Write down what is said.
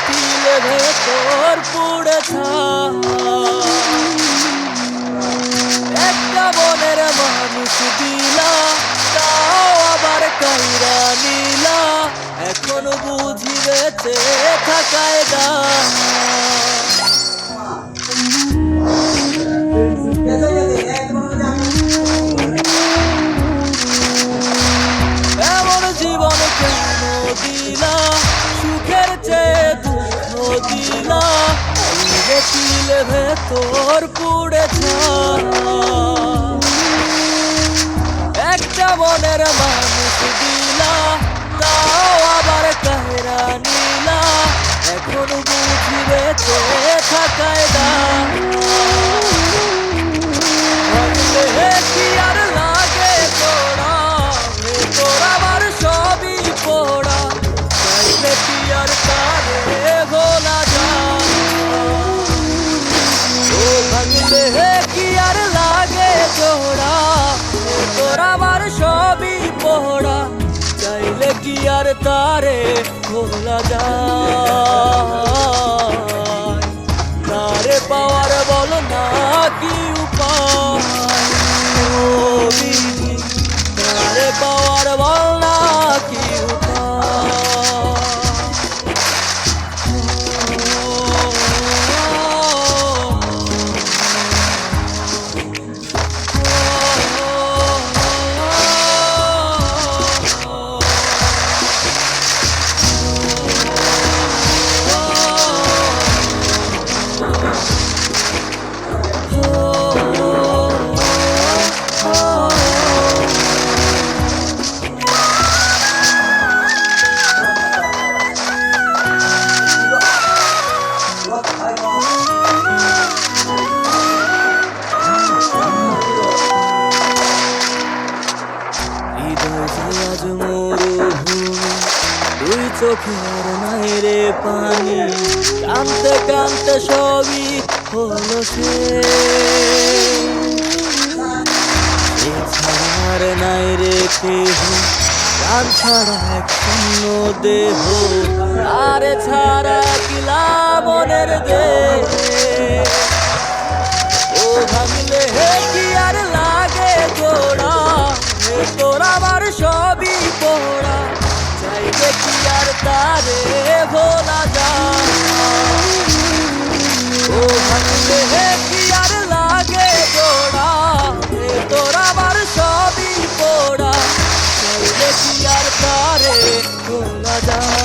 তিলে ভেতর পুড়ে একটা মনের মানুষ দিলা, তাও আবার কাইরা নিলা। এখন বুঝি বেঁচে থাকায় দা এমন জীবন কেন দিলা, সুখের চেয়ে দুঃখ দিলা। তিলে ভেতর পুড়েছ একটা মনের মানুষ দিলা, তাও আবার কাহেরা নিলা। এখন বুঝি বেঁচে থাকায় দা কি আর লাগে তোরা, তোর আমার সবই পোড়া। চাইলে কি আর তারে ভোলা যায়? ও ভাঙলে কি আর লাগে জোড়া, তোর আমার সবই পোড়া। চাইলে কি আর তারে ভোলা যায়? তারে পাওয়ার বল না কি উপায়? তারে পাওয়ার বল না কি উপায়? আজ মরুভূমি, দুই চোখের নাই রে পানি। কানতে কানতে সবই হলো ছাড়ার নাই রে কেহ, প্রাণ ছাড়া এক শূন্য দেহ। আরে ছাড়া কিলা মনের দেহ, ও ভাঙলে কি আর লাগে জোড়া? তোর আমার সবই পোড়া। চাইলে কি আর তারে ভোলা যায়? ও ভাঙলে কি আর লাগে জোড়া? তোর আমার সবই পোড়া। চাইলে কি আর তারে ভোলা যায়?